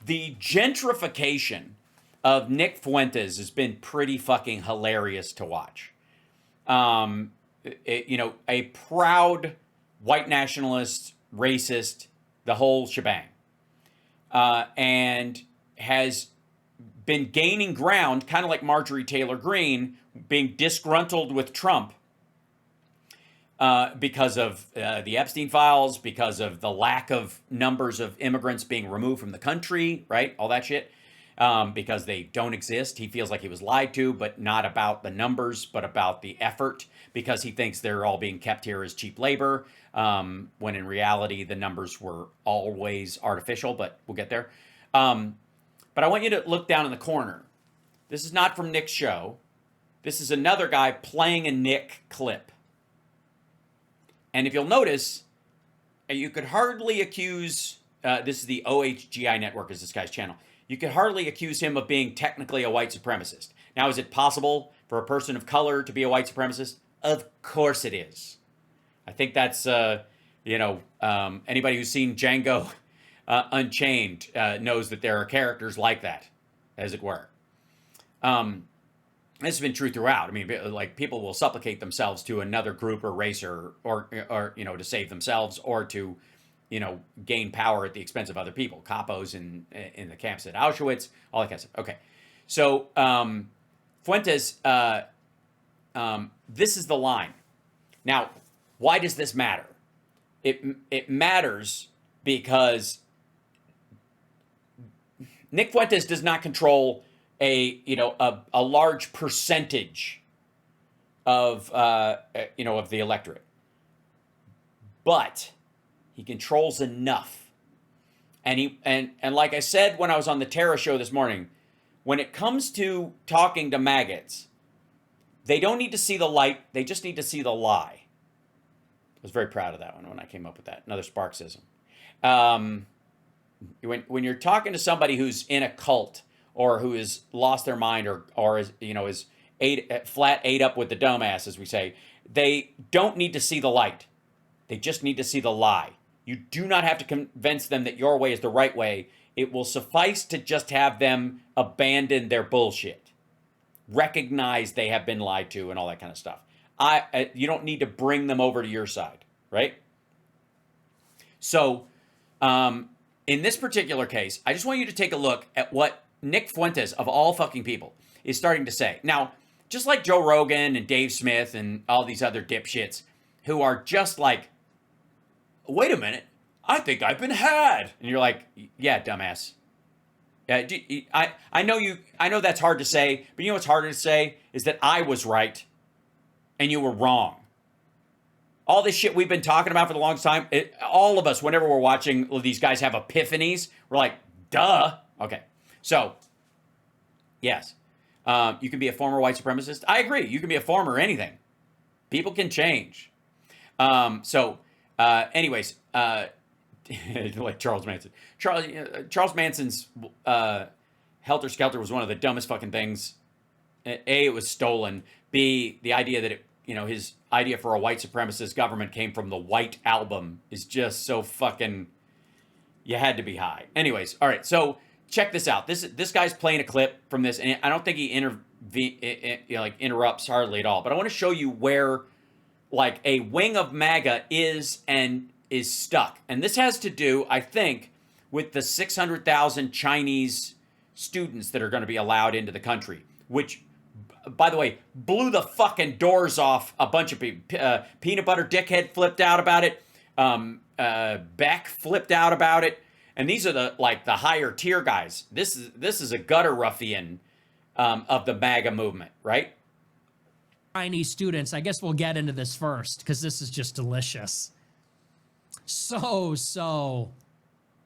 The gentrification of Nick Fuentes has been pretty fucking hilarious to watch. A proud white nationalist, racist, the whole shebang, and has been gaining ground, kind of like Marjorie Taylor Greene, being disgruntled with Trump because of the Epstein files, because of the lack of numbers of immigrants being removed from the country, right? All that shit. Because they don't exist. He feels like he was lied to, but not about the numbers, but about the effort, because he thinks they're all being kept here as cheap labor, when in reality the numbers were always artificial, but we'll get there. But I want you to look down in the corner. This is not from Nick's show. This is another guy playing a Nick clip. And if you'll notice, you could hardly accuse, this is the OHGI network, is this guy's channel. You could hardly accuse him of being technically a white supremacist. Now, is it possible for a person of color to be a white supremacist? Of course it is. I think that's, anybody who's seen Django Unchained knows that there are characters like that, as it were. This has been true throughout. I mean, like, people will supplicate themselves to another group or race or to save themselves or to, gain power at the expense of other people. Capos in the camps at Auschwitz, all that kind of stuff. Okay. So, Fuentes, this is the line. Now, why does this matter? It matters because Nick Fuentes does not control a large percentage of the electorate, but he controls enough. And like I said when I was on the Terra show this morning, when it comes to talking to maggots, they don't need to see the light, they just need to see the lie. I was very proud of that one when I came up with that. Another Sparksism. When you're talking to somebody who's in a cult or who has lost their mind or is flat ate up with the dumbass, as we say, they don't need to see the light. They just need to see the lie. You do not have to convince them that your way is the right way. It will suffice to just have them abandon their bullshit. Recognize they have been lied to and all that kind of stuff. You don't need to bring them over to your side, right? So, in this particular case, I just want you to take a look at what Nick Fuentes, of all fucking people, is starting to say. Now, just like Joe Rogan and Dave Smith and all these other dipshits who are just like, wait a minute, I think I've been had. And you're like, yeah, dumbass. I know that's hard to say, but you know what's harder to say is that I was right and you were wrong. All this shit we've been talking about for the longest time, all of us, whenever we're watching these guys have epiphanies, we're like, duh. Okay, so, yes, you can be a former white supremacist. I agree, you can be a former anything. People can change. Anyways, like Charles Manson. Charles Manson's Helter Skelter was one of the dumbest fucking things. A, it was stolen. B, the idea that his idea for a white supremacist government came from the White Album is just so fucking, you had to be high. Anyways, all right, so check this out. This guy's playing a clip from this, and I don't think he interrupts hardly at all. But I want to show you where, like, a wing of MAGA is stuck. And this has to do, I think, with the 600,000 Chinese students that are going to be allowed into the country, which, by the way, blew the fucking doors off a bunch of people. Peanut Butter Dickhead flipped out about it. Beck flipped out about it. And these are the higher tier guys. This is a gutter ruffian of the MAGA movement, right? Chinese students. I guess we'll get into this first because this is just delicious. So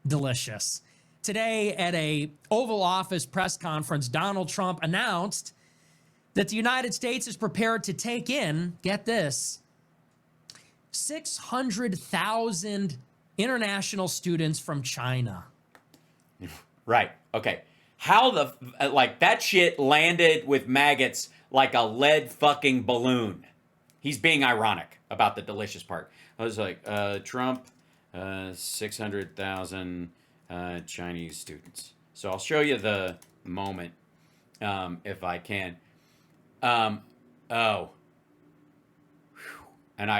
delicious. Today at a Oval Office press conference, Donald Trump announced that the United States is prepared to take in, get this, 600,000 international students from China. Right. Okay. How that shit landed with maggots like a lead fucking balloon. He's being ironic about the delicious part. I was like, Trump, 600,000 Chinese students. So I'll show you the moment, if I can. Oh. And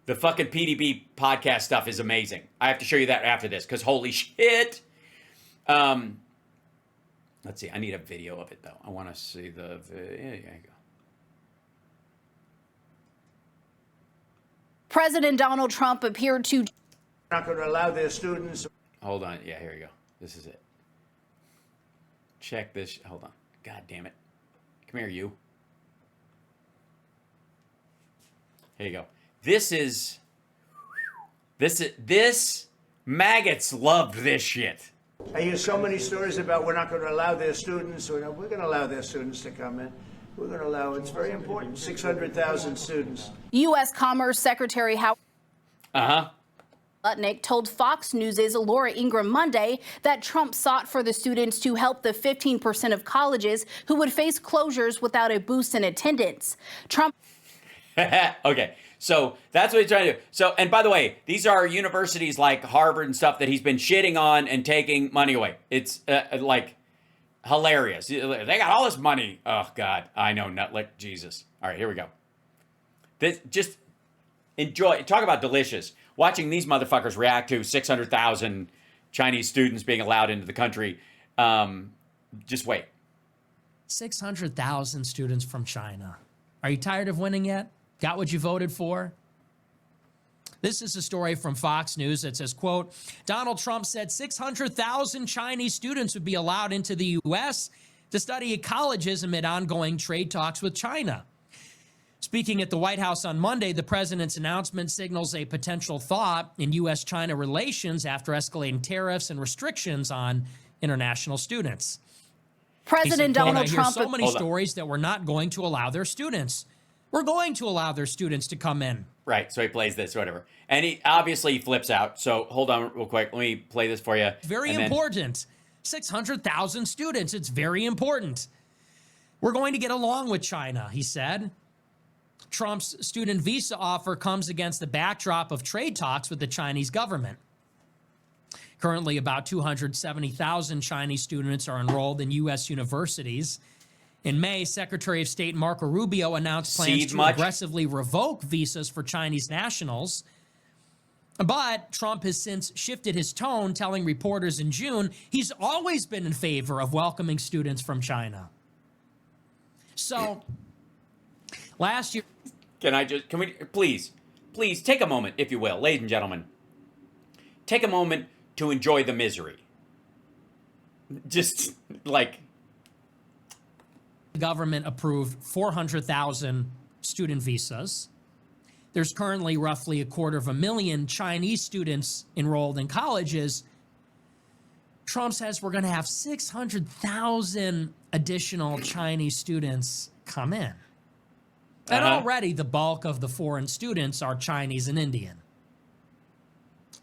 the fucking PDB podcast stuff is amazing. I have to show you that after this, because holy shit. Let's see. I need a video of it, though. I want to see the video. There you go. President Donald Trump appeared to... Not going to allow their students... Hold on. Yeah, here we go. This is it. Check this. Hold on. God damn it. Come here, you. Here you go. This maggots loved this shit. I hear so many stories about we're not going to allow their students, or we're going to allow their students to come in. We're going to allow, it's very important, 600,000 students. U.S. Commerce Secretary Howard Lutnick told Fox News' Laura Ingraham Monday that Trump sought for the students to help the 15% of colleges who would face closures without a boost in attendance. Trump... Okay, so that's what he's trying to do. So, and by the way, these are universities like Harvard and stuff that he's been shitting on and taking money away. It's like hilarious. They got all this money. Oh God, I know, not like Jesus. All right, here we go. This, just enjoy. Talk about delicious. Watching these motherfuckers react to 600,000 Chinese students being allowed into the country. Just wait. 600,000 students from China. Are you tired of winning yet? Got what you voted for? This is a story from Fox News that says, quote, Donald Trump said 600,000 Chinese students would be allowed into the U.S. to study at colleges amid ongoing trade talks with China. Speaking at the White House on Monday, the president's announcement signals a potential thaw in U.S.-China relations after escalating tariffs and restrictions on international students. President Donald Trump... I hear so many stories that we're not going to allow their students. We're going to allow their students to come in. Right, so he plays this, whatever. And he obviously flips out. So hold on real quick. Let me play this for you. Very important. 600,000 students. It's very important. We're going to get along with China, he said. Trump's student visa offer comes against the backdrop of trade talks with the Chinese government. Currently, about 270,000 Chinese students are enrolled in U.S. universities. In May, Secretary of State Marco Rubio announced plans to aggressively revoke visas for Chinese nationals. But Trump has since shifted his tone, telling reporters in June he's always been in favor of welcoming students from China. So, last year... Can we, please take a moment, if you will, ladies and gentlemen. Take a moment to enjoy the misery. Just, like... The government approved 400,000 student visas. There's currently roughly 250,000 Chinese students enrolled in colleges. Trump says we're going to have 600,000 additional Chinese students come in. And already the bulk of the foreign students are Chinese and Indian.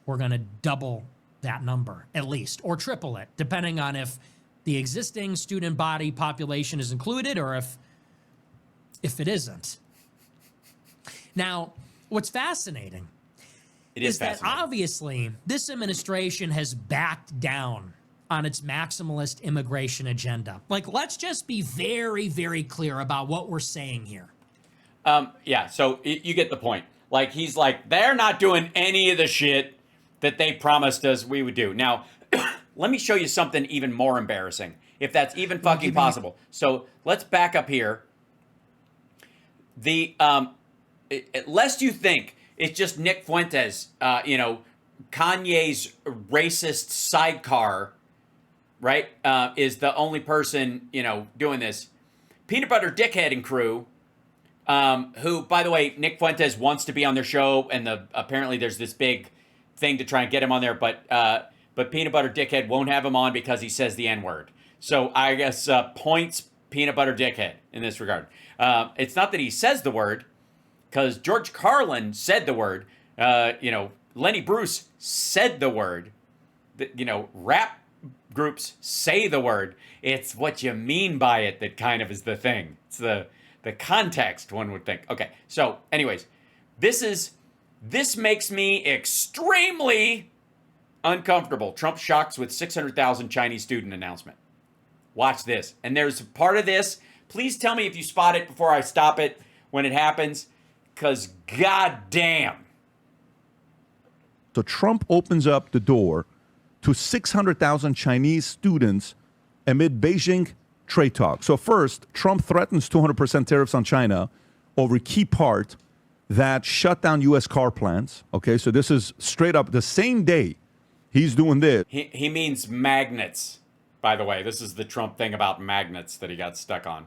We're going to double that number, at least, or triple it, depending on if the existing student body population is included or if it isn't. Now, what's fascinating is that obviously this administration has backed down on its maximalist immigration agenda. Like, let's just be very, very clear about what we're saying here. Yeah, so you get the point. Like, he's like, they're not doing any of the shit that they promised us we would do. Now, let me show you something even more embarrassing, if that's even fucking possible. So let's back up here. Lest you think it's just Nick Fuentes, Kanye's racist sidecar, right, is the only person, doing this. Peanut Butter Dickhead and crew, who, by the way, Nick Fuentes wants to be on their show, and apparently there's this big thing to try and get him on there, but Peanut Butter Dickhead won't have him on because he says the N-word. So I guess points Peanut Butter Dickhead in this regard. It's not that he says the word, because George Carlin said the word. Lenny Bruce said the word. Rap groups say the word. It's what you mean by it that kind of is the thing. It's the context, one would think. Okay, so anyways, this makes me extremely uncomfortable. Trump shocks with 600,000 Chinese student announcement. Watch this. And there's part of this. Please tell me if you spot it before I stop it when it happens, because goddamn. So Trump opens up the door to 600,000 Chinese students amid Beijing trade talks. So first, Trump threatens 200% tariffs on China over key part that shut down U.S. car plants. Okay, so this is straight up the same day he's doing this. He means magnets, by the way. This is the Trump thing about magnets that he got stuck on.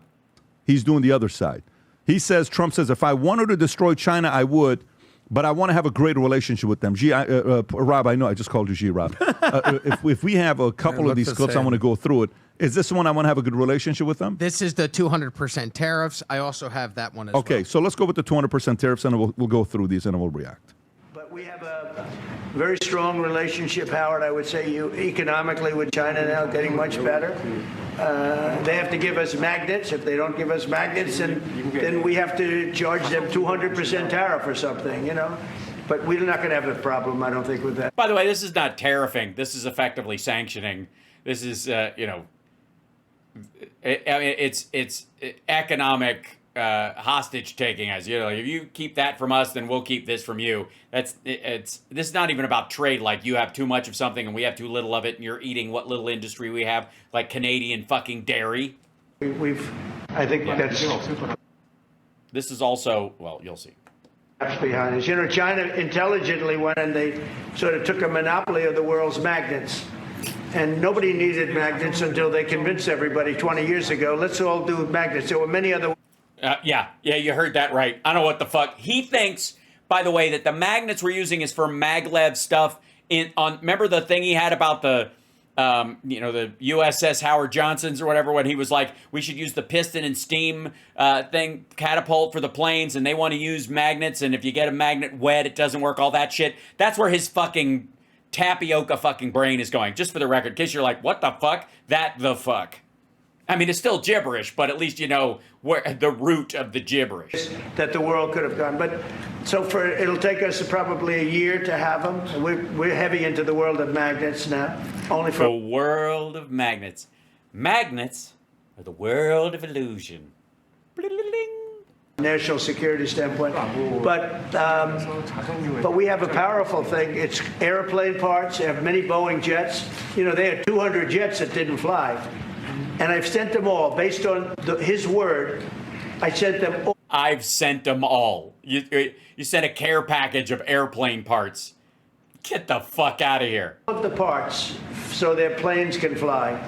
He's doing the other side. Trump says, if I wanted to destroy China, I would, but I want to have a great relationship with them. Rob, I know I just called you G, Rob. If we have a couple of these clips, I want to go through it. Is this one I want to have a good relationship with them? This is the 200% tariffs. I also have that one as well. Okay, so let's go with the 200% tariffs, and we'll go through these, and we'll react. But we have a very strong relationship, Howard, I would say, economically with China now, getting much better. They have to give us magnets. If they don't give us magnets, then we have to charge them 200% tariff or something, you know. But we're not going to have a problem, I don't think, with that. By the way, this is not tariffing. This is effectively sanctioning. This is, it's economic hostage taking us. You know, if you keep that from us, then we'll keep this from you. This is not even about trade. Like, you have too much of something and we have too little of it, and you're eating what little industry we have, like Canadian fucking dairy. I think that's This is also, well, you'll see. behind us. You know, China intelligently went and they sort of took a monopoly of the world's magnets. And nobody needed magnets until they convinced everybody 20 years ago, let's all do magnets. There were many other... Yeah, you heard that right. I don't know what the fuck. He thinks, by the way, that the magnets we're using is for maglev stuff. Remember the thing he had about the USS Howard Johnson's or whatever, when he was like, we should use the piston and steam catapult for the planes, and they want to use magnets, and if you get a magnet wet, it doesn't work, all that shit. That's where his fucking tapioca fucking brain is going. Just for the record, in case you're like, what the fuck? That the fuck. I mean, it's still gibberish, but at least you know where the root of the gibberish. That the world could have gone. But so it'll take us probably a year to have them. We're heavy into the world of magnets now. Only for the world of magnets. Magnets are the world of illusion. National security standpoint, but we have a powerful thing. It's airplane parts. They have many Boeing jets. You know, they had 200 jets that didn't fly, and I've sent them all based on his word. I sent them all. I've sent them all. You sent a care package of airplane parts. Get the fuck out of here. The parts so their planes can fly.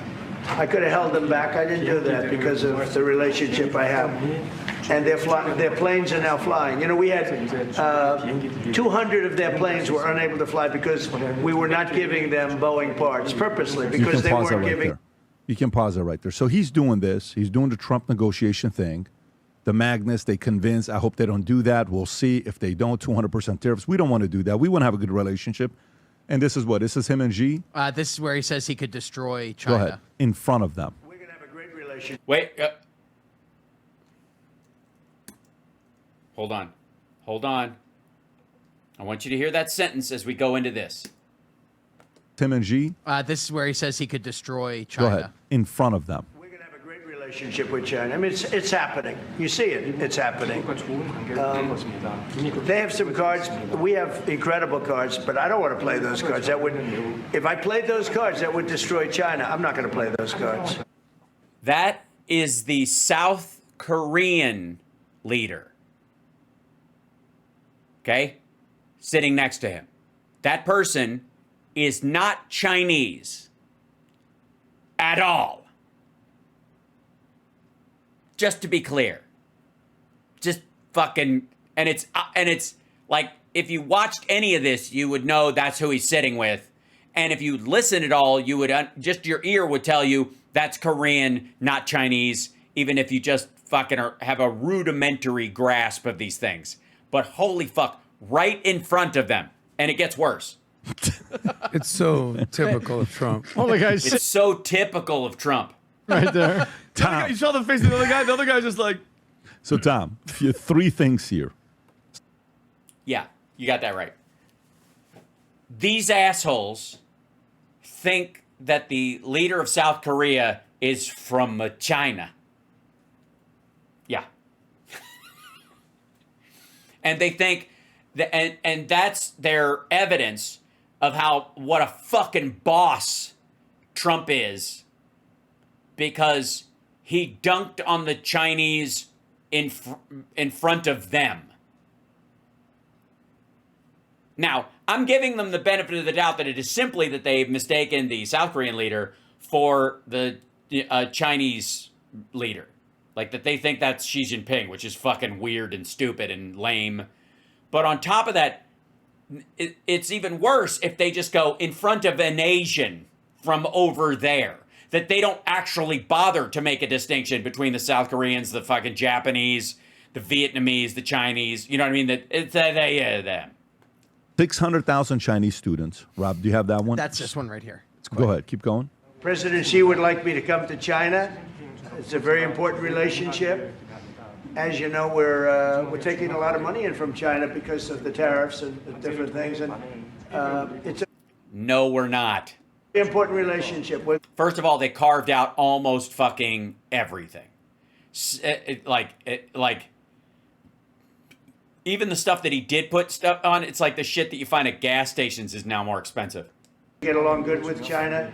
I could have held them back. I didn't do that because of the relationship I have. And their planes are now flying. You know, we had 200 of their planes were unable to fly because we were not giving them Boeing parts purposely, because they weren't giving. You can pause it right there. So he's doing this. He's doing the Trump negotiation thing. The magnets, they convince. I hope they don't do that. We'll see. If they don't, 200% tariffs. We don't want to do that. We want to have a good relationship. And this is what? This is him and Xi? This is where he says he could destroy China. Go ahead. In front of them. We're going to have a great relationship. Wait. Hold on. I want you to hear that sentence as we go into this. Tim and Xi? This is where he says he could destroy China. Go ahead. In front of them. We're going to have a great relationship with China. I mean, it's happening. You see it. It's happening. They have some cards. We have incredible cards, but I don't want to play those cards. If I played those cards, that would destroy China. I'm not going to play those cards. That is the South Korean leader. Okay? Sitting next to him. That person is not Chinese at all. Just to be clear. Just fucking, and it's like, if you watched any of this, you would know that's who he's sitting with. And if you listen at all, you would, just your ear would tell you that's Korean, not Chinese, even if you just fucking have a rudimentary grasp of these things. But holy fuck, right in front of them. And it gets worse. It's so typical of Trump. Oh my God! It's so typical of Trump. Right there. Tom. You saw the face of the other guy. The other guy's just like. So Tom, three things here. Yeah, you got that right. These assholes think that the leader of South Korea is from China. Yeah. And they think that, and that's their evidence of what a fucking boss Trump is, because he dunked on the Chinese in front of them. Now, I'm giving them the benefit of the doubt that it is simply that they've mistaken the South Korean leader for the Chinese leader. Like, that they think that's Xi Jinping, which is fucking weird and stupid and lame. But on top of that, it's even worse if they just go in front of an Asian from over there. That they don't actually bother to make a distinction between the South Koreans, the fucking Japanese, the Vietnamese, the Chinese. You know what I mean? That it's them. 600,000 Chinese students. Rob, do you have that one? That's this one right here. Go ahead. Keep going. President Xi would like me to come to China. It's a very important relationship. As you know, we're taking a lot of money in from China because of the tariffs and the different things. And it's a No, we're not. very important relationship. First of all, they carved out almost fucking everything. Even the stuff that he did put stuff on, it's like the shit that you find at gas stations is now more expensive. Get along good with China.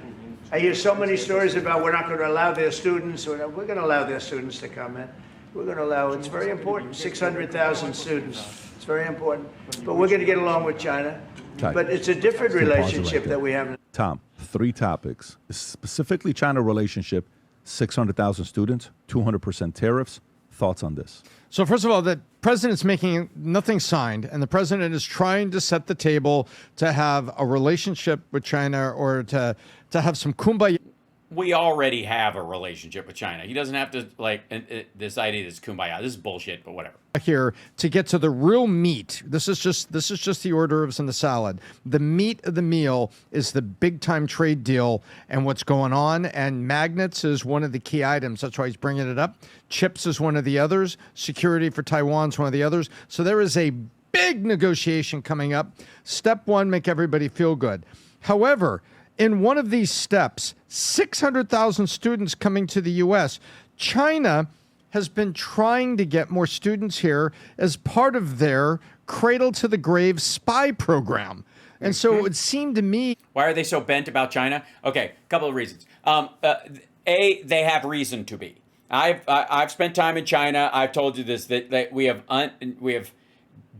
I hear so many stories about we're not going to allow their students. We're going to allow their students to come in. We're going to allow, it's very important, 600,000 students. It's very important. But we're going to get along with China. Okay. But it's a different Let's pause it right relationship there. that we have. Tom, 3 topics. Specifically China relationship, 600,000 students, 200% tariffs. Thoughts on this? So first of all, the president's making nothing signed, and the president is trying to set the table to have a relationship with China or to have some kumbaya. We already have a relationship with China. He doesn't have to, this idea that's kumbaya. This is bullshit, but whatever. Here to get to the real meat. This is just the hors d'oeuvres and the salad. The meat of the meal is the big time trade deal and what's going on. And magnets is one of the key items. That's why he's bringing it up. Chips is one of the others. Security for Taiwan is one of the others. So there is a big negotiation coming up. Step 1, make everybody feel good. However, in one of these steps, 600,000 students coming to the U.S., China has been trying to get more students here as part of their cradle to the grave spy program. And so it would seem to me. Why are they so bent about China? Okay, a couple of reasons. They have reason to be. I've spent time in China. I've told you this, that we have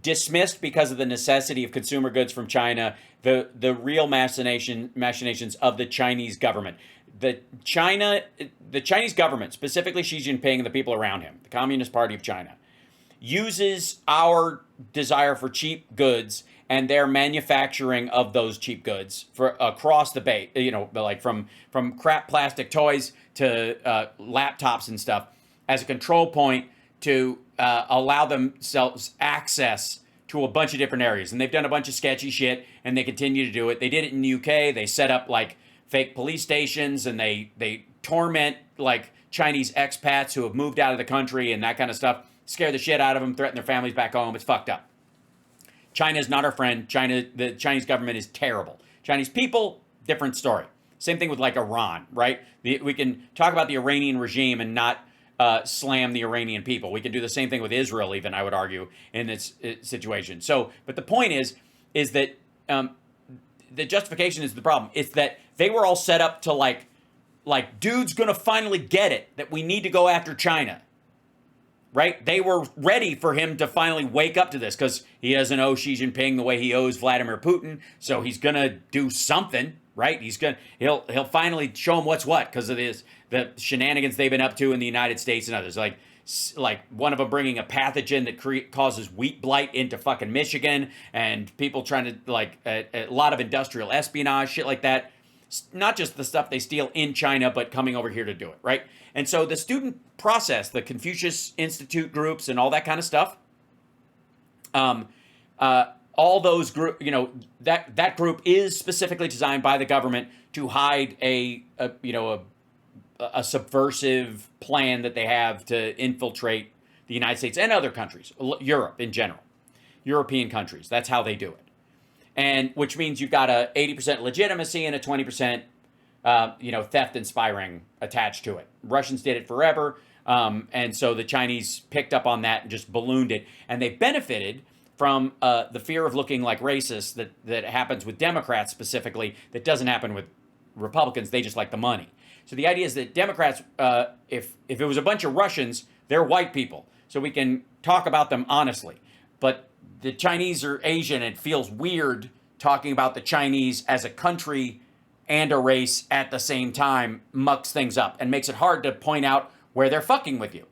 dismissed, because of the necessity of consumer goods from China, the real machinations of the Chinese government. The Chinese government, specifically Xi Jinping and the people around him, the Communist Party of China, uses our desire for cheap goods and their manufacturing of those cheap goods for across the bay, like from crap plastic toys to laptops and stuff, as a control point to allow themselves access to a bunch of different areas. And they've done a bunch of sketchy shit, and they continue to do it. They did it in the UK. They set up fake police stations, and they torment Chinese expats who have moved out of the country and that kind of stuff, scare the shit out of them, threaten their families back home. It's fucked up. China is not our friend. The Chinese government is terrible. Chinese people, different story. Same thing with Iran, right? We can talk about the Iranian regime and not slam the Iranian people. We can do the same thing with Israel, even, I would argue, in this situation. So, but the point is that the justification is the problem. It's that they were all set up to dude's gonna finally get it that we need to go after China, right? They were ready for him to finally wake up to this, because he doesn't owe Xi Jinping the way he owes Vladimir Putin. So he's gonna do something, right? He'll finally show him what's what, because of the shenanigans they've been up to in the United States and others. Like one of them bringing a pathogen that causes wheat blight into fucking Michigan, and people trying to a lot of industrial espionage, shit like that. Not just the stuff they steal in China, but coming over here to do it, right? And so the student process, the Confucius Institute groups and all that kind of stuff, all those group, that group is specifically designed by the government to hide a subversive plan that they have to infiltrate the United States and other countries, Europe in general, European countries. That's how they do it. And which means you've got a 80% legitimacy and a 20% theft and spy ring attached to it. Russians did it forever. And so the Chinese picked up on that and just ballooned it. And they benefited from the fear of looking like racists that happens with Democrats specifically, that doesn't happen with Republicans. They just like the money. So the idea is that Democrats, if it was a bunch of Russians, they're white people. So we can talk about them honestly. But the Chinese are Asian, and it feels weird talking about the Chinese as a country and a race at the same time, mucks things up and makes it hard to point out where they're fucking with you.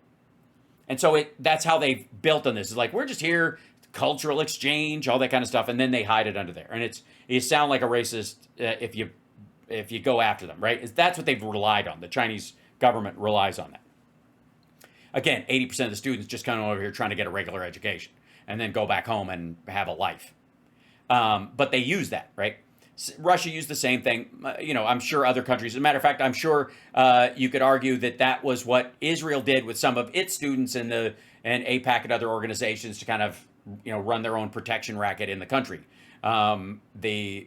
And so that's how they've built on this. It's like, we're just here, cultural exchange, all that kind of stuff, and then they hide it under there. And you sound like a racist if you go after them, right? That's what they've relied on. The Chinese government relies on that. Again, 80% of the students just come over here trying to get a regular education and then go back home and have a life. But they use that, right? Russia used the same thing. I'm sure other countries. As a matter of fact, I'm sure you could argue that was what Israel did with some of its students and AIPAC and other organizations to kind of run their own protection racket in the country. The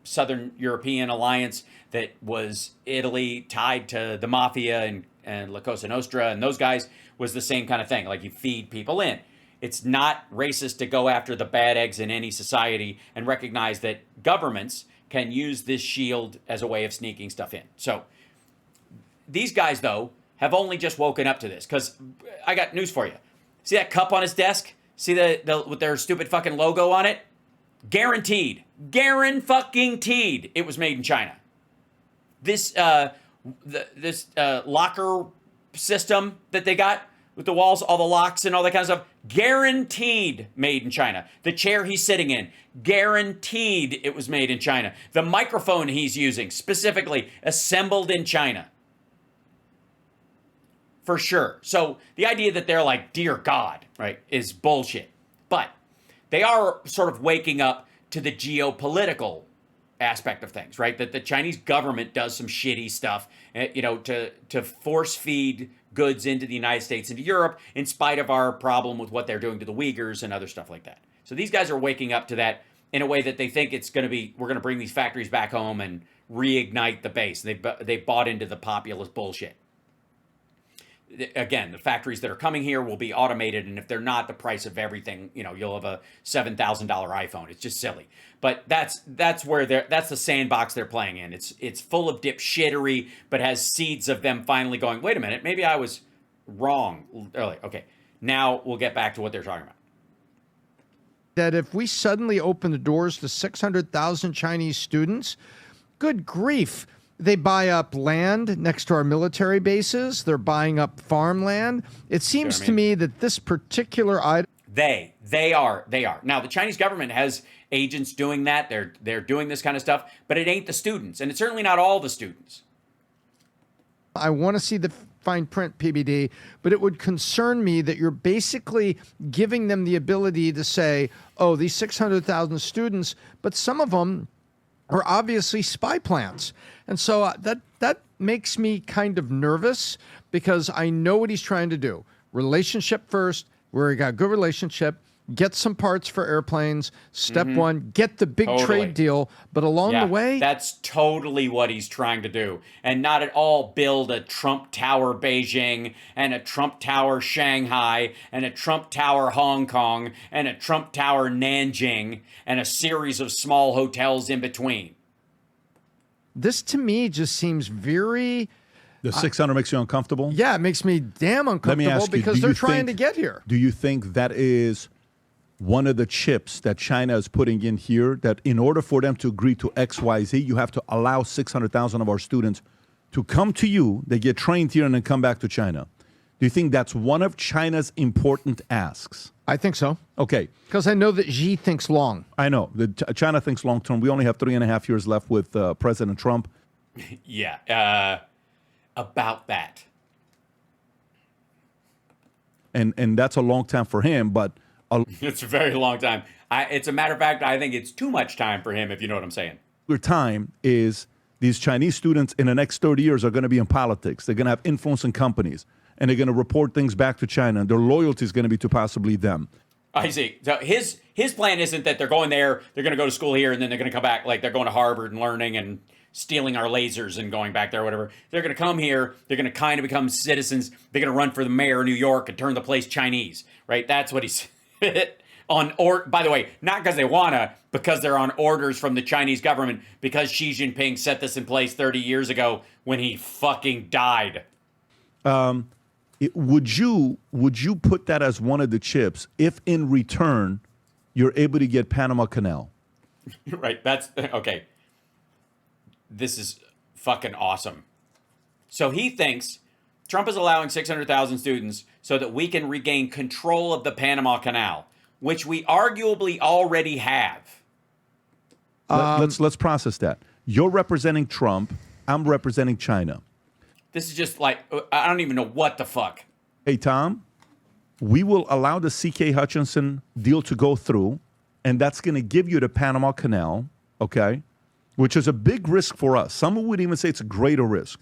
Southern European alliance that was Italy tied to the mafia and La Cosa Nostra and those guys was the same kind of thing. Like, you feed people in. It's not racist to go after the bad eggs in any society and recognize that governments can use this shield as a way of sneaking stuff in. So these guys, though, have only just woken up to this, because I got news for you. See that cup on his desk? See the with their stupid fucking logo on it? Guaranteed it was made in China. This locker system that they got with the walls, all the locks and all that kind of stuff, guaranteed made in China. The chair he's sitting in, guaranteed it was made in China. The microphone he's using, specifically assembled in China. For sure. So the idea that they're like, dear God, right, is bullshit. But they are sort of waking up to the geopolitical aspect of things, right? That the Chinese government does some shitty stuff, to force feed goods into the United States, into Europe, in spite of our problem with what they're doing to the Uyghurs and other stuff like that. So these guys are waking up to that in a way that they think we're going to bring these factories back home and reignite the base. They bought into the populist bullshit. Again, the factories that are coming here will be automated, and if they're not, the price of everything, you'll have a $7,000 iPhone. It's just silly. But that's the sandbox they're playing in. It's full of dipshittery, but has seeds of them finally going, wait a minute, maybe I was wrong earlier. Okay, now we'll get back to what they're talking about. That if we suddenly open the doors to 600,000 Chinese students, good grief. They buy up land next to our military bases. They're buying up farmland. It seems to me that this particular item... They are. Now, the Chinese government has agents doing that. They're doing this kind of stuff, but it ain't the students, and it's certainly not all the students. I want to see the fine print, PBD, but it would concern me that you're basically giving them the ability to say, oh, these 600,000 students, but some of them are obviously spy plants. And so that makes me kind of nervous, because I know what he's trying to do. Relationship first, where he got a good relationship, get some parts for airplanes. Step one, get the big trade deal. But along the way... That's totally what he's trying to do. And not at all build a Trump Tower Beijing and a Trump Tower Shanghai and a Trump Tower Hong Kong and a Trump Tower Nanjing and a series of small hotels in between. This, to me, just seems very... The 600 makes you uncomfortable? Yeah, it makes me damn uncomfortable, because they're trying to get here. Do you think that is one of the chips that China is putting in here, that in order for them to agree to XYZ, you have to allow 600,000 of our students to come to you, they get trained here, and then come back to China? Do you think that's one of China's important asks? I think so. Okay. Because I know that Xi thinks long. I know. China thinks long term. We only have 3.5 years left with President Trump. Yeah. About that. And that's a long time for him, but... It's a very long time. It's a matter of fact, I think it's too much time for him, if you know what I'm saying. Your time is these Chinese students in the next 30 years are going to be in politics. They're going to have influence in companies, and they're going to report things back to China, and their loyalty is going to be to possibly them. I see. So his plan isn't that they're going there, they're going to go to school here, and then they're going to come back like they're going to Harvard and learning and stealing our lasers and going back there or whatever. They're going to come here. They're going to kind of become citizens. They're going to run for the mayor of New York and turn the place Chinese, right? That's what he's by the way, not because they want to, because they're on orders from the Chinese government, because Xi Jinping set this in place 30 years ago when he fucking died. Would you put that as one of the chips if in return you're able to get Panama Canal? Right. That's okay. This is fucking awesome. So he thinks Trump is allowing 600,000 students so that we can regain control of the Panama Canal, which we arguably already have. Let's process that. You're representing Trump. I'm representing China. This is just like, I don't even know what the fuck. Hey, Tom, we will allow the C.K. Hutchinson deal to go through, and that's going to give you the Panama Canal, okay, which is a big risk for us. Some would even say it's a greater risk.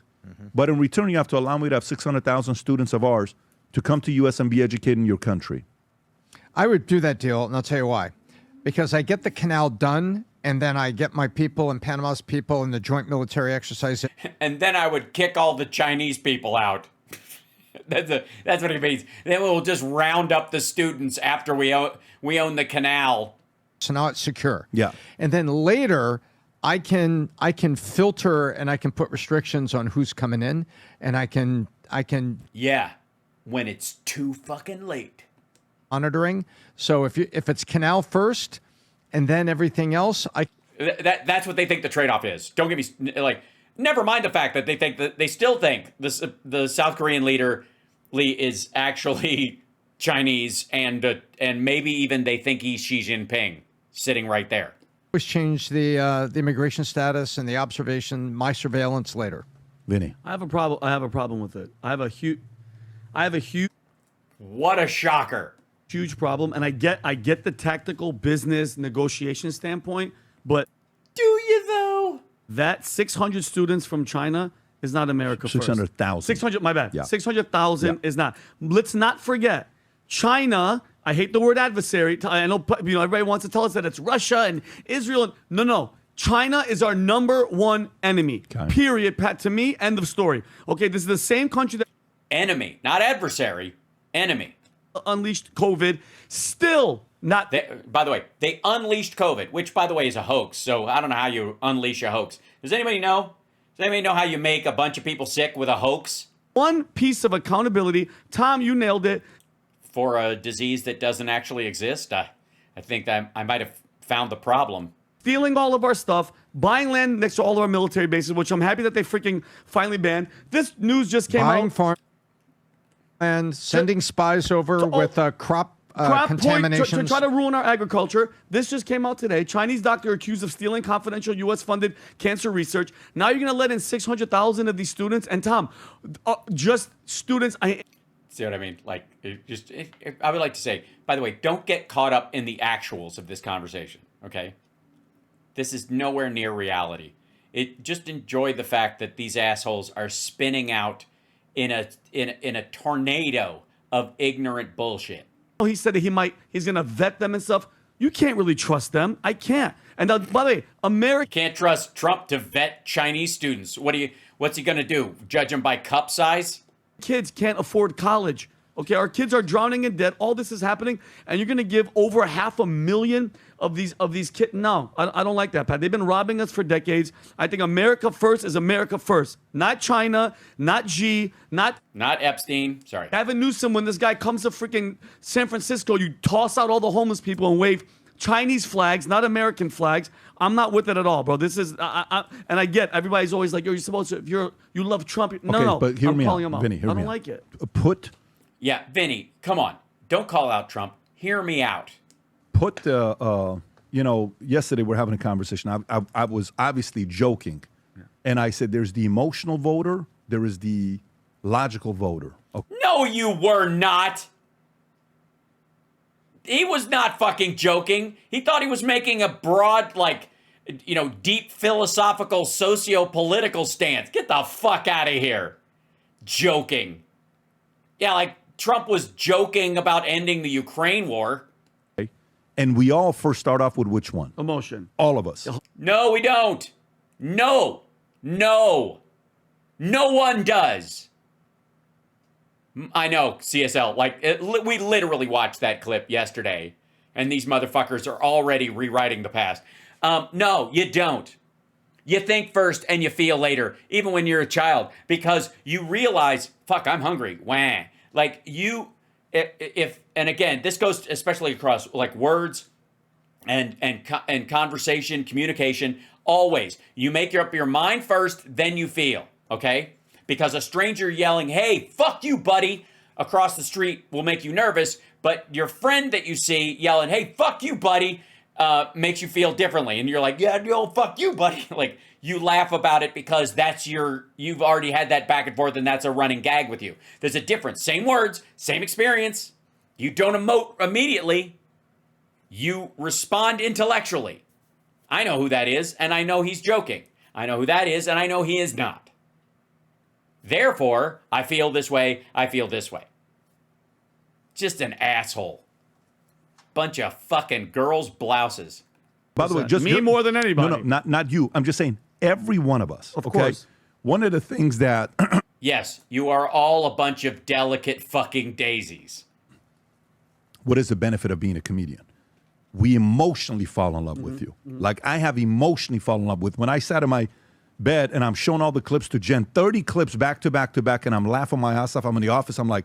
But in return, you have to allow me to have 600,000 students of ours to come to U.S. and be educated in your country. I would do that deal, and I'll tell you why. Because I get the canal done, and then I get my people and Panama's people in the joint military exercise. And then I would kick all the Chinese people out. That's what it means. Then we'll just round up the students after we own the canal. So now it's secure. Yeah. And then later, I can filter and I can put restrictions on who's coming in, and I can Yeah, when it's too fucking late. Monitoring. So if it's canal first, and then everything else, That's what they think the trade-off is. Don't get me like. Never mind the fact that they still think the South Korean leader Lee is actually Chinese, and maybe even they think he's Xi Jinping sitting right there. always change the immigration status and the observation, my surveillance later. Vinny. I have a problem with it. I have a huge What a shocker. huge problem, and I get the tactical business negotiation standpoint, but Do you though? that 600 students from China is not America first. 600,000. 600, my bad. Yeah. 600,000 Yeah. is not. Let's not forget, China, I hate the word adversary. I know everybody wants to tell us that it's Russia and Israel. No. China is our number one enemy. Okay. Period, Pat, to me, end of story. Okay, this is the same country that Enemy, not adversary. Enemy. unleashed COVID. Still not. By the way, they unleashed COVID, which, by the way, is a hoax. So I don't know how you unleash a hoax. Does anybody know? Does anybody know how you make a bunch of people sick with a hoax? One piece of accountability. Tom, you nailed it. For a disease that doesn't actually exist? I think that I might have found the problem. Stealing all of our stuff, buying land next to all of our military bases, which I'm happy that they freaking finally banned. This news just came Buying out. farm and sending spies over with crop contamination. To try to ruin our agriculture. This just came out today. Chinese doctor accused of stealing confidential U.S.-funded cancer research. Now you're going to let in 600,000 of these students. And Tom, just students. See what I mean? Like, I would like to say, by the way, don't get caught up in the actuals of this conversation, okay? This is nowhere near reality. Just enjoy the fact that these assholes are spinning out in a tornado of ignorant bullshit. He said that he's going to vet them and stuff. You can't really trust them. I can't. And by the way, America Can't trust Trump to vet Chinese students. What's he going to do? Judge them by cup size? kids can't afford college. Okay, our kids are drowning in debt. All this is happening, and you're going to give over 500,000 of these kids. No, I don't like that, Pat. They've been robbing us for decades. I think America first is America first, not China, not Xi, not Epstein. Sorry. Gavin Newsom. When this guy comes to freaking San Francisco, you toss out all the homeless people and wave Chinese flags, not American flags. I'm not with it at all, bro. This is, and I get everybody's always like, you're supposed to, if you love Trump. No, but hear I'm me calling out, him out. Vinny, hear I me don't out. like it. Yeah, Vinny, come on. Don't call out Trump. Hear me out. Yesterday we're having a conversation. I was obviously joking, and I said there's the emotional voter, there is the logical voter. Okay. No, you were not. He was not fucking joking. He thought he was making a broad, deep philosophical, socio-political stance. Get the fuck out of here. Joking. Yeah, like Trump was joking about ending the Ukraine war. And we all first start off with which one? Emotion. All of us. No, we don't. No. No. No one does. I know, CSL. We literally watched that clip yesterday, and these motherfuckers are already rewriting the past. No, you don't. You think first and you feel later, even when you're a child, because you realize, fuck, I'm hungry. Wah. Like if and again, this goes especially across like words and conversation, communication. Always, you make up your mind first, then you feel. Okay, because a stranger yelling, "Hey, fuck you, buddy," across the street will make you nervous, but your friend that you see yelling, "Hey, fuck you, buddy," makes you feel differently, and you're like, "Yeah, no, fuck you, buddy." Like you laugh about it because you've already had that back and forth, and that's a running gag with you. There's a difference. Same words, same experience. You don't emote immediately. You respond intellectually. I know who that is, and I know he's joking. I know who that is, and I know he is not. Therefore, I feel this way, I feel this way. Just an asshole. Bunch of fucking girls' blouses. By the way, just me more than anybody. No, not you. I'm just saying every one of us. Of course. One of the things that Yes, you are all a bunch of delicate fucking daisies. what is the benefit of being a comedian? We emotionally fall in love with you. Like I have emotionally fallen in love with when I sat in my bed and I'm showing all the clips to Jen, 30 clips back to back to back, and I'm laughing my ass off. I'm in the office. I'm like,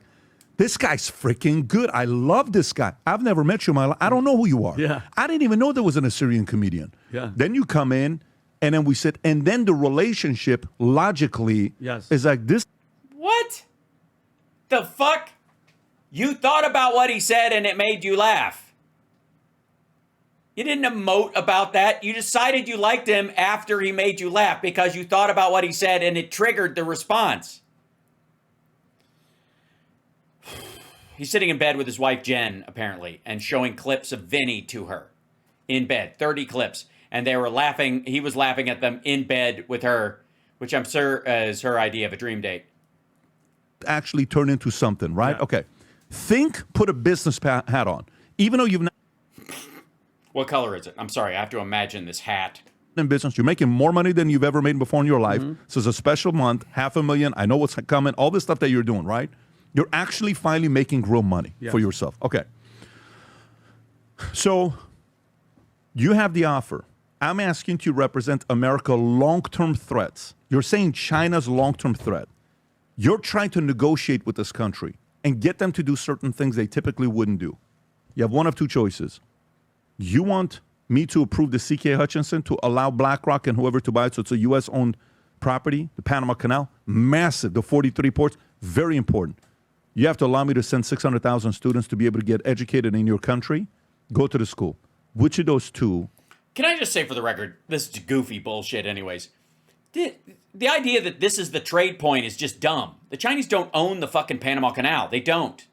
this guy's freaking good. I love this guy. I've never met you in my life. I don't know who you are. Yeah. I didn't even know there was an Assyrian comedian. Yeah. Then you come in, and then we sit, and then the relationship logically is like this. What? The fuck? You thought about what he said and it made you laugh. You didn't emote about that. You decided you liked him after he made you laugh because you thought about what he said and it triggered the response. He's sitting in bed with his wife, Jen, apparently, and showing clips of Vinny to her in bed, 30 clips. And they were laughing. He was laughing at them in bed with her, which I'm sure is her idea of a dream date. Actually turn into something, right? Yeah. Okay. Put a business hat on. Even though you've not What color is it? I'm sorry, I have to imagine this hat. in business, you're making more money than you've ever made before in your life. So it's a special month, $500,000. I know what's coming, all this stuff that you're doing, right? You're actually finally making real money for yourself. Okay. So you have the offer. I'm asking to represent America long-term threats. You're saying China's long-term threat. You're trying to negotiate with this country and get them to do certain things they typically wouldn't do. You have one of two choices. You want me to approve the CK Hutchinson to allow BlackRock and whoever to buy it, so it's a U.S.-owned property, the Panama Canal, massive, the 43 ports, very important. You have to allow me to send 600,000 students to be able to get educated in your country, go to the school. Which of those two? Can I just say for the record, this is goofy bullshit anyways. The idea that this is the trade point is just dumb. The Chinese don't own the fucking Panama Canal. They don't.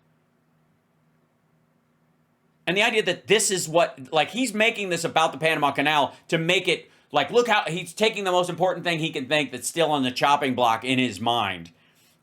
And the idea that this is what, like, he's making this about the Panama Canal to make it, like, look how he's taking the most important thing he can think that's still on the chopping block in his mind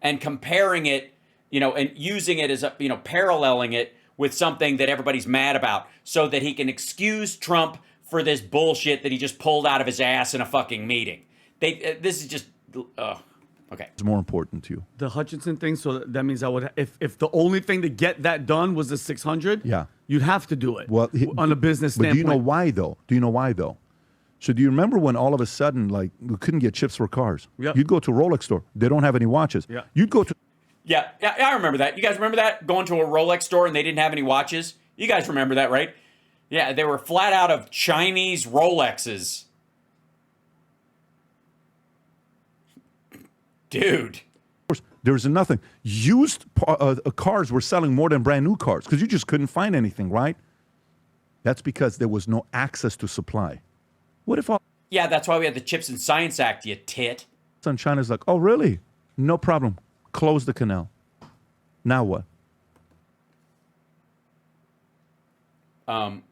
and comparing it, you know, and using it as a, you know, paralleling it with something that everybody's mad about so that he can excuse Trump for this bullshit that he just pulled out of his ass in a fucking meeting. This is just, okay. It's more important to you. The Hutchinson thing, so that means I would, if the only thing to get that done was the 600, you'd have to do it on a business standpoint. But do you know why, though? So do you remember when all of a sudden, like, we couldn't get chips for cars? Yep. You'd go to a Rolex store. They don't have any watches. Yeah. You'd go to... Yeah, I remember that. You guys remember that? Going to a Rolex store and they didn't have any watches? You guys remember that, right? Yeah, they were flat out of Chinese Rolexes. Dude. There's nothing. Used cars were selling more than brand new cars because you just couldn't find anything, right? That's because there was no access to supply. What if all... Yeah, that's why we had the Chips and Science Act, you tit. And China's like, oh, really? No problem. Close the canal. Now what?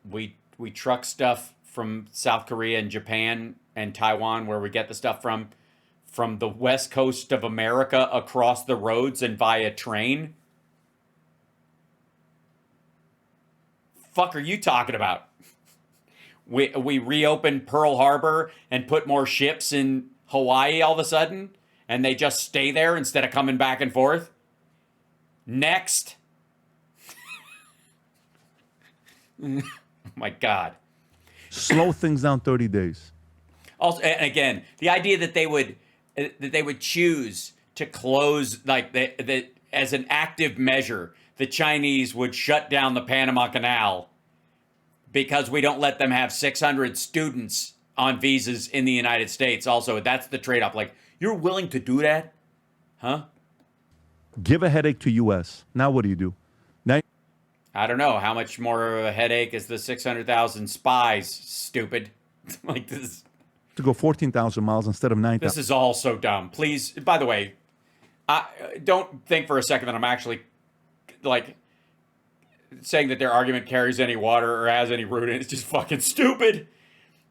We truck stuff from South Korea and Japan and Taiwan, where we get the stuff from the west coast of America across the roads and via train. Fuck are you talking about? We reopened Pearl Harbor and put more ships in Hawaii all of a sudden, and they just stay there instead of coming back and forth. Next. Oh my God. Slow things down 30 days. Also, and again, the idea that they would choose to close, like that as an active measure, the Chinese would shut down the Panama Canal because we don't let them have 600 students on visas in the United States. Also, that's the trade-off. Like, you're willing to do that? Huh? Give a headache to U.S. Now what do? Now I don't know. How much more of a headache is the 600,000 spies, stupid? Like this. to go 14,000 miles instead of 9,000. This is all so dumb. Please, by the way, don't think for a second that I'm actually like saying that their argument carries any water or has any root in it. It's just fucking stupid.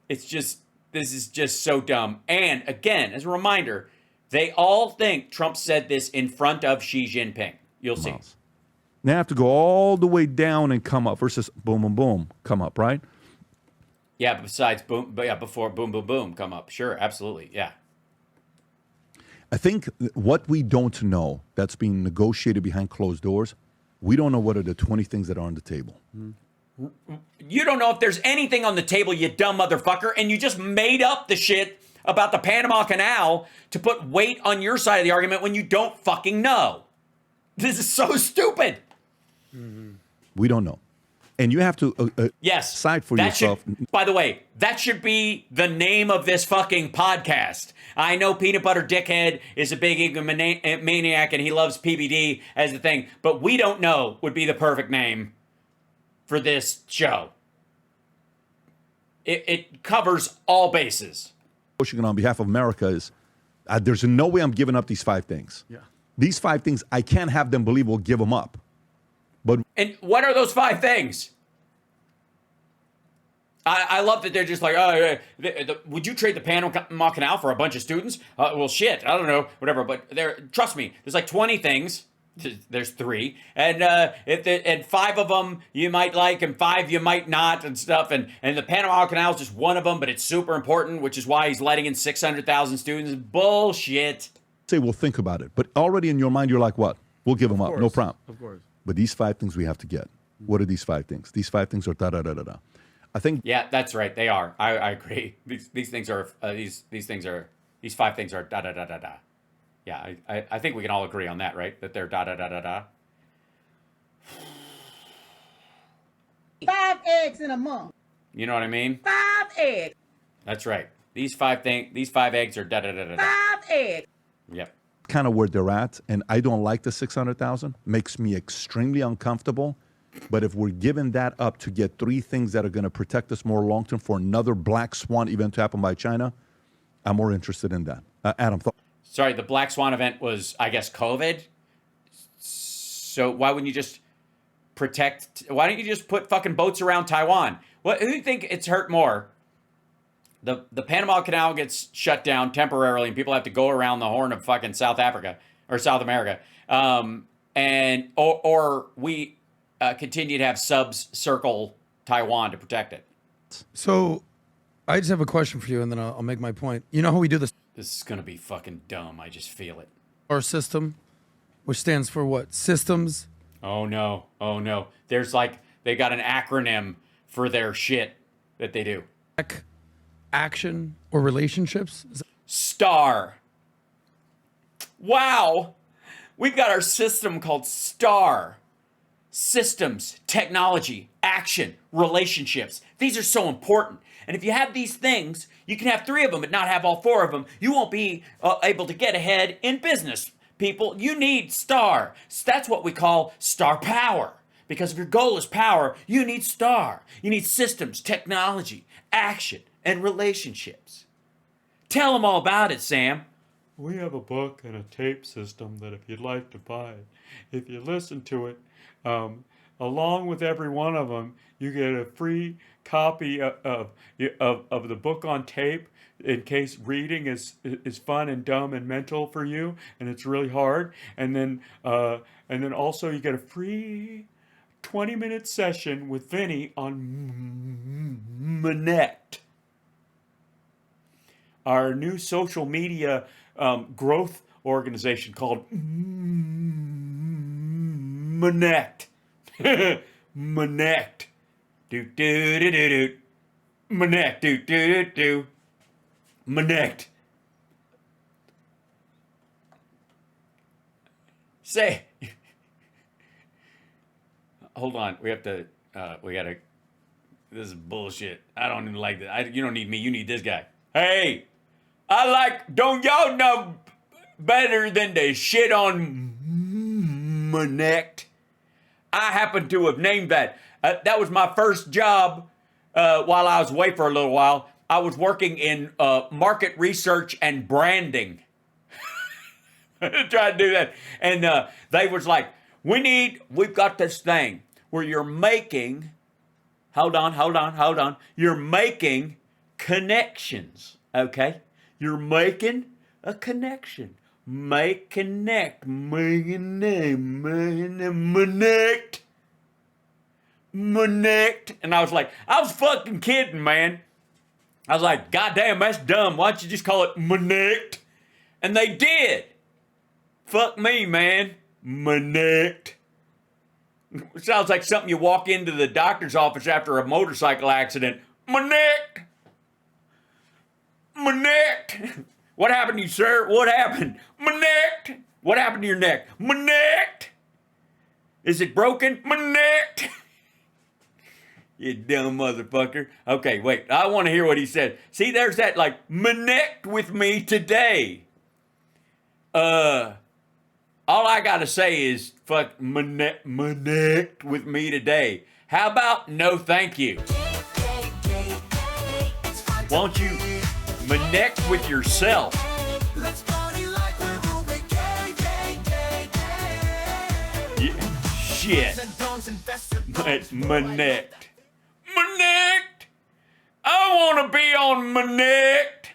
It's just, this is just so dumb. And again, as a reminder, they all think Trump said this in front of Xi Jinping. You'll see. They have to go all the way down and come up versus boom, boom, boom, come up, right? Yeah, besides boom, but yeah, before boom, boom, boom, come up. Sure, absolutely, yeah. I think what we don't know that's being negotiated behind closed doors, we don't know what are the 20 things that are on the table. You don't know if there's anything on the table, you dumb motherfucker, and you just made up the shit about the Panama Canal to put weight on your side of the argument when you don't fucking know. This is so stupid. We don't know. And you have to yes, decide for that yourself. By the way, that should be the name of this fucking podcast. I know Peanut Butter Dickhead is a big egomaniac and he loves PBD as the thing, but we don't know would be the perfect name for this show. It covers all bases. On behalf of America is there's no way I'm giving up these 5 things. Yeah. These 5 things, I can't have them believe we'll give them up. And what are those 5 things? I love that they're just like, oh, would you trade the Panama Canal for a bunch of students? Well, shit, I don't know, whatever. But trust me, there's like 20 things. There's 3, and and 5 of them you might like, and 5 you might not, and stuff. And the Panama Canal is just one of them, but it's super important, which is why he's letting in 600,000 students. Bullshit. Say we'll think about it, but already in your mind you're like, what? We'll give them up, no problem. Of course. But these 5 things we have to get. What are these 5 things? These 5 things are da da da da da. I think. Yeah, that's right. They are. I agree. These things are. These 5 things are da da da da da. Yeah, I think we can all agree on that, right? That they're da da da da da. 5 eggs in a month. You know what I mean? 5 eggs. That's right. These 5 eggs are da da da da da. 5 eggs. Yep. Kind of where they're at, and I don't like the 600,000. Makes me extremely uncomfortable. But if we're giving that up to get 3 things that are going to protect us more long term for another black swan event to happen by China, I'm more interested in that. Adam, Sorry, the black swan event was, I guess, COVID. So why wouldn't you just protect? Why don't you just put fucking boats around Taiwan? Who do you think it's hurt more? The Panama Canal gets shut down temporarily, and people have to go around the Horn of fucking South Africa or South America, or we continue to have subs circle Taiwan to protect it. So, I just have a question for you, and then I'll make my point. You know how we do this? This is gonna be fucking dumb. I just feel it. Our system, which stands for what? Systems. Oh no! Oh no! There's like they got an acronym for their shit that they do. Action or relationships? STAR. Wow. We've got our system called STAR. Systems, technology, action, relationships. These are so important. And if you have these things, you can have 3 of them, but not have all 4 of them. You won't be able to get ahead in business, people. You need STAR. That's what we call star power. Because if your goal is power, you need STAR. You need systems, technology, action, and relationships. Tell them all about it, Sam. We have a book and a tape system that if you'd like to buy, if you listen to it, along with every one of them, you get a free copy of the book on tape in case reading is fun and dumb and mental for you, and it's really hard. And then also you get a free 20-minute session with Vinny on Manette. our new social media growth organization called Manect. Manect. Do do do do do. Manect. Do do do do. Manect. Say. Hold on. We have to. We gotta. This is bullshit. I don't even like that. You don't need me. You need this guy. Hey, I like. Don't y'all know better than to shit on Manect? I happen to have named that. That was my first job while I was away for a little while. I was working in market research and branding. Trying to do that. And they was like, we've got this thing where you're making, hold on. You're making connections, okay? You're making a connection. Connect. And I was like, I was fucking kidding, man. I was like, God damn, that's dumb. Why don't you just call it Manect? And they did. Fuck me, man. Manect. Sounds like something you walk into the doctor's office after a motorcycle accident. Manect. What happened to you, sir? What happened? Manect. What happened to your neck? Manect. Is it broken? Manect. You dumb motherfucker. Okay, wait. I want to hear what he said. See, there's that, like, Manect with me today. All I gotta say is, fuck, Manect with me today. How about no thank you? Won't you Manect with yourself? Yeah, shit. Manect. I want to be on Manect.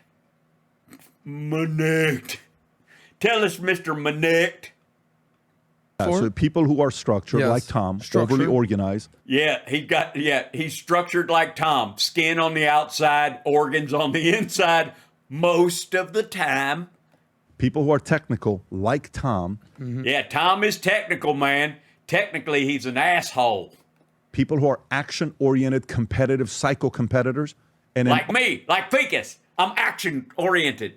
Tell us, Mr. Manect. So people who are structured, Yes. like Tom, Structured. overly organized. Yeah, he's structured like Tom. Skin on the outside, organs on the inside, most of the time. People who are technical, like Tom. Yeah, Tom is technical, man. Technically, he's an asshole. People who are action-oriented, competitive, psycho-competitors. And then Like me, like Fecus. I'm action-oriented.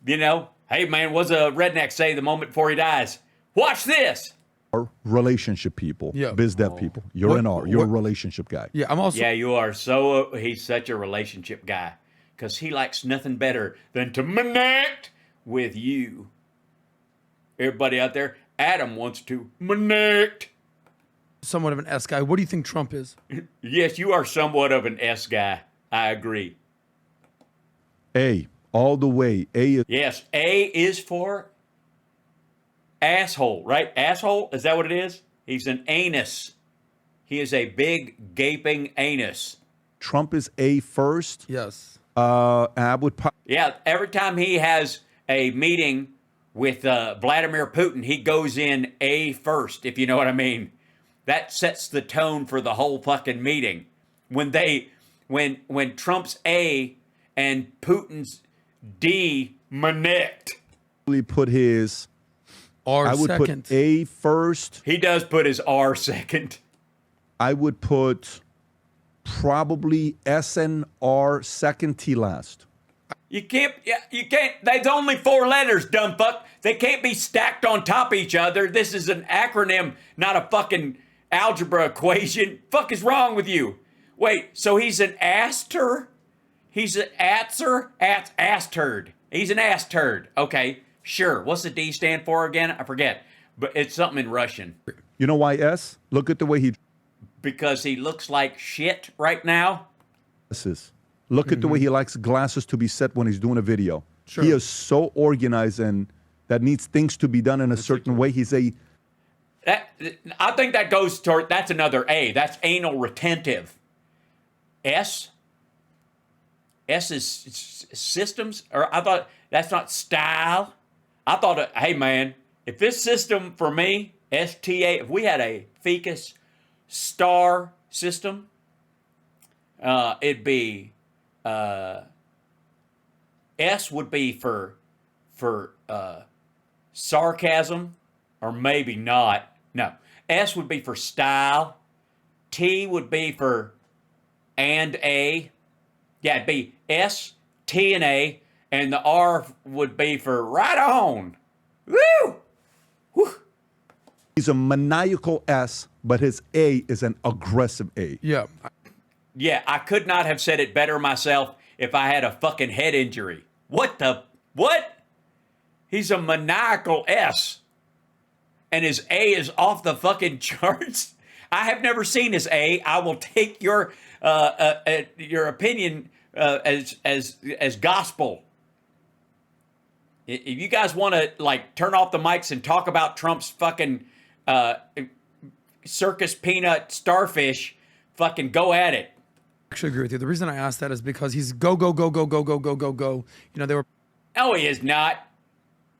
You know, hey, man, what's a redneck say the moment before he dies? Watch this. are relationship people, Yeah. biz dev people. You're What- an R. You're a what- relationship guy. Yeah, I'm also. Yeah, you are he's such a relationship guy. Because he likes nothing better than to connect with you. Everybody out there, Adam wants to connect. Somewhat of an S guy. What do you think Trump is? Yes, you are somewhat of an S guy. I agree. A, all the way. A is Yes, A is for asshole, right? Asshole, is that what it is? He's an anus. He is a big, gaping anus. Trump is A first. Yes. I would Yeah, every time he has a meeting with Vladimir Putin, he goes in A first, if you know what I mean. That sets the tone for the whole fucking meeting. When Trump's A and Putin's D connect. probably put his. R I would second. put A first. He does put his R second. I would put probably S and R second, T last. You can't, there's only 4 letters, dumb fuck. They can't be stacked on top of each other. This is an acronym, not a fucking algebra equation. Fuck is wrong with you? Wait, so he's an aster? He's an atzer? Ass turd. He's an ass turd. Okay, sure. What's the D stand for again? I forget. But it's something in Russian. You know why S? Look at the way he Because he looks like shit right now. dresses. Look at the way he likes glasses to be set when he's doing a video. Sure. He is so organized and that needs things to be done in a certain way. He's a I think that goes toward, that's another A. That's anal retentive. S is systems, or I thought that's not style. I thought, hey man, if this system for me, STA, if we had a Fecus star system, it'd be S would be for sarcasm, or maybe not. No. S would be for style. T would be for and A. Yeah, it'd be S, T, and A. And the R would be for right on. Woo! Woo! He's a maniacal S, but his A is an aggressive A. Yeah. Yeah, I could not have said it better myself if I had a fucking head injury. What? He's a maniacal S. And his A is off the fucking charts. I have never seen his A. I will take your opinion as gospel. If you guys want to like turn off the mics and talk about Trump's fucking circus peanut starfish, fucking go at it. I actually agree with you. The reason I asked that is because he's go. You know, they were. No, he is not.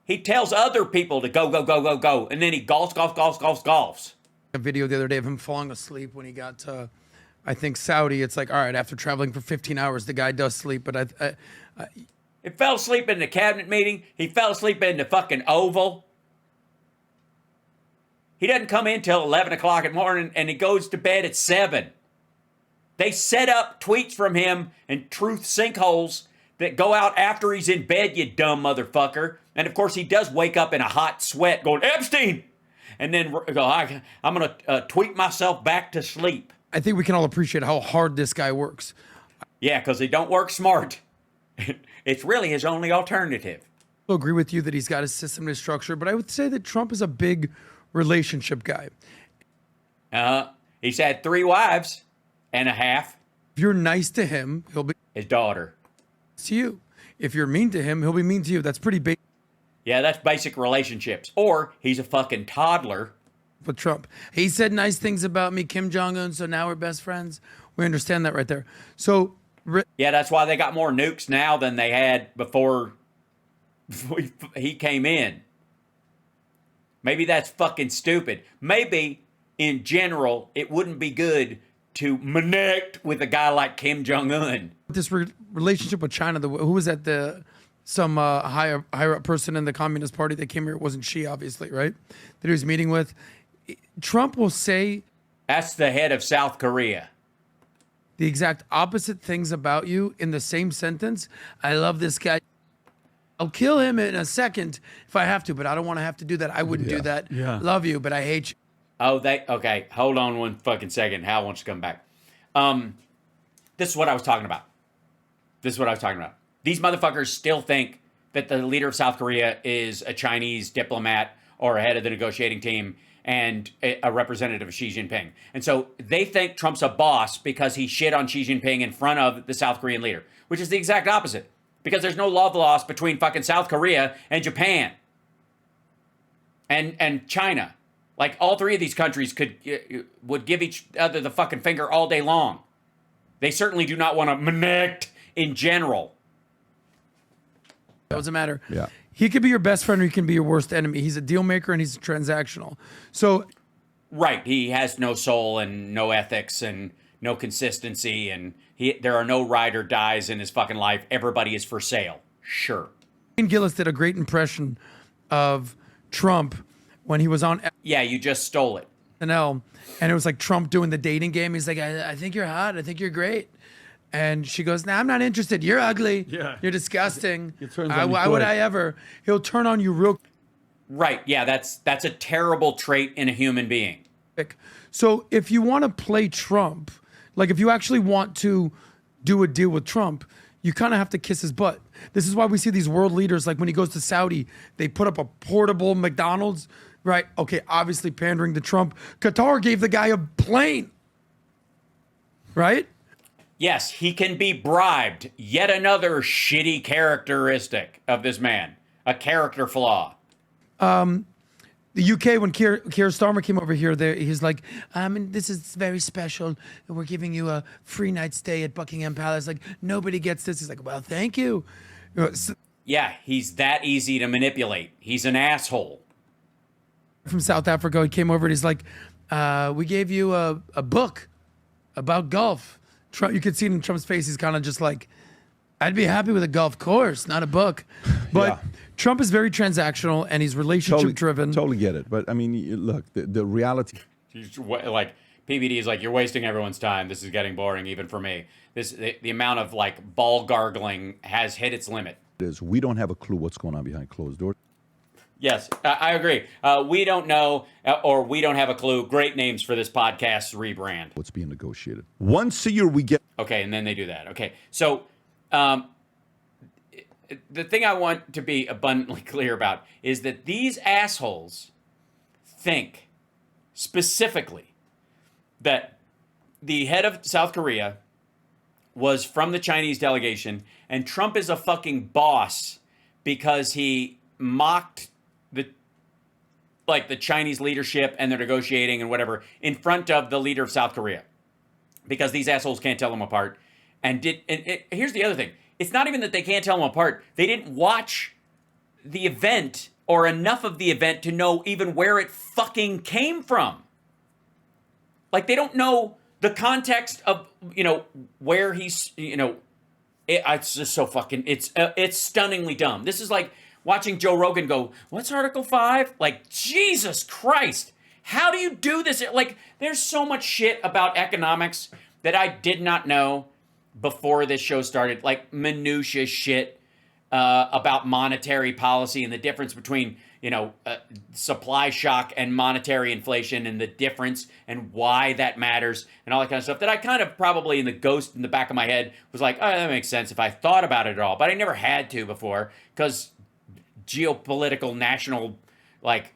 He tells other people to go, and then he golfs. A video the other day of him falling asleep when he got to, I think, Saudi. It's like, all right, after traveling for 15 hours, the guy does sleep. But He fell asleep in the cabinet meeting. He fell asleep in the fucking Oval. He doesn't come in till 11 o'clock in the morning, and he goes to bed at 7. They set up tweets from him and truth sinkholes that go out after he's in bed, you dumb motherfucker. And of course, he does wake up in a hot sweat going, Epstein! And then go, I'm going to tweet myself back to sleep. I think we can all appreciate how hard this guy works. Yeah, because he don't work smart. It's really his only alternative. I agree with you that he's got a system and a structure, but I would say that Trump is a big relationship guy. He's had 3 wives and a half. If you're nice to him, he'll be his daughter. To you. If you're mean to him, he'll be mean to you. That's pretty basic. Yeah, that's basic relationships. Or he's a fucking toddler. With Trump. He said nice things about me, Kim Jong-un, so now we're best friends. We understand that right there. So... Yeah, that's why they got more nukes now than they had before he came in. Maybe that's fucking stupid. Maybe, in general, it wouldn't be good to connect with a guy like Kim Jong-un. This relationship with China, who was at some higher up person in the Communist Party that came here? It wasn't Xi, obviously, right? That he was meeting with. Trump will say... That's the head of South Korea. The exact opposite things about you in the same sentence. I love this guy. I'll kill him in a second if I have to, but I don't want to have to do that. I wouldn't do that. Yeah. Love you, but I hate you. Oh, okay. Hold on one fucking second. Hal wants to come back. This is what I was talking about. These motherfuckers still think that the leader of South Korea is a Chinese diplomat or a head of the negotiating team and a representative of Xi Jinping. And so they think Trump's a boss because he shit on Xi Jinping in front of the South Korean leader, which is the exact opposite. Because there's no love lost between fucking South Korea and Japan and China. Like, all 3 of these countries would give each other the fucking finger all day long. They certainly do not want to connect in general. It doesn't matter. Yeah. He could be your best friend or he can be your worst enemy. He's a deal maker and he's transactional. So, right, he has no soul and no ethics and no consistency, and there are no ride or dies in his fucking life. Everybody is for sale. Sure. Ian Gillis did a great impression of Trump when he was on Yeah, you just stole it. SNL, and it was like Trump doing the dating game. He's like, I think you're hot. I think you're great. And she goes, nah, I'm not interested. You're ugly. Yeah. You're disgusting. Why would I ever? He'll turn on you real Right. Yeah, that's a terrible trait in a human being. quick. So if you want to play Trump, like if you actually want to do a deal with Trump, you kind of have to kiss his butt. This is why we see these world leaders, like when he goes to Saudi, they put up a portable McDonald's, right? Okay, obviously pandering to Trump. Qatar gave the guy a plane, right? Yes, he can be bribed. Yet another shitty characteristic of this man. A character flaw. The UK, when Keir Starmer came over here, he's like, this is very special. We're giving you a free night stay at Buckingham Palace. Like, nobody gets this. He's like, well, thank you. Yeah, he's that easy to manipulate. He's an asshole. From South Africa, he came over and he's like, we gave you a book about golf. Trump, you could see it in Trump's face. He's kind of just like, I'd be happy with a golf course, not a book. But Yeah. Trump is very transactional and he's relationship driven. Totally get it. But I mean, look, the reality. Like PBD is like, you're wasting everyone's time. This is getting boring even for me. The amount of like ball gargling has hit its limit. Is we don't have a clue what's going on behind closed doors. Yes, I agree. We don't know, or we don't have a clue. Great names for this podcast rebrand. What's being negotiated? Once a year, we get. Okay, and then they do that. Okay, so the thing I want to be abundantly clear about is that these assholes think specifically that the head of South Korea was from the Chinese delegation, and Trump is a fucking boss because he mocked the Chinese leadership and they're negotiating and whatever in front of the leader of South Korea, because these assholes can't tell them apart. Here's the other thing. It's not even that they can't tell them apart. They didn't watch the event or enough of the event to know even where it fucking came from. Like, they don't know the context of, where he's, it's just so fucking, it's stunningly dumb. This is like watching Joe Rogan go, what's Article 5? Like, Jesus Christ. How do you do this? Like, there's so much shit about economics that I did not know before this show started. Like, minutia shit about monetary policy and the difference between, supply shock and monetary inflation and the difference and why that matters and all that kind of stuff that I kind of probably in the back of my head was like, oh, that makes sense if I thought about it at all. But I never had to before because geopolitical, national, like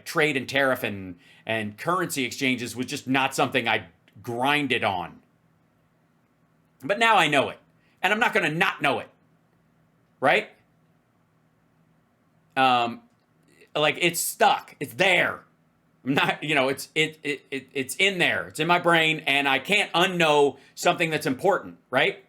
trade and tariff and currency exchanges was just not something I grinded on. But now I know it, and I'm not going to not know it, right? Like, it's stuck. It's there. I'm not, it's in there. It's in my brain, and I can't unknow something that's important, right?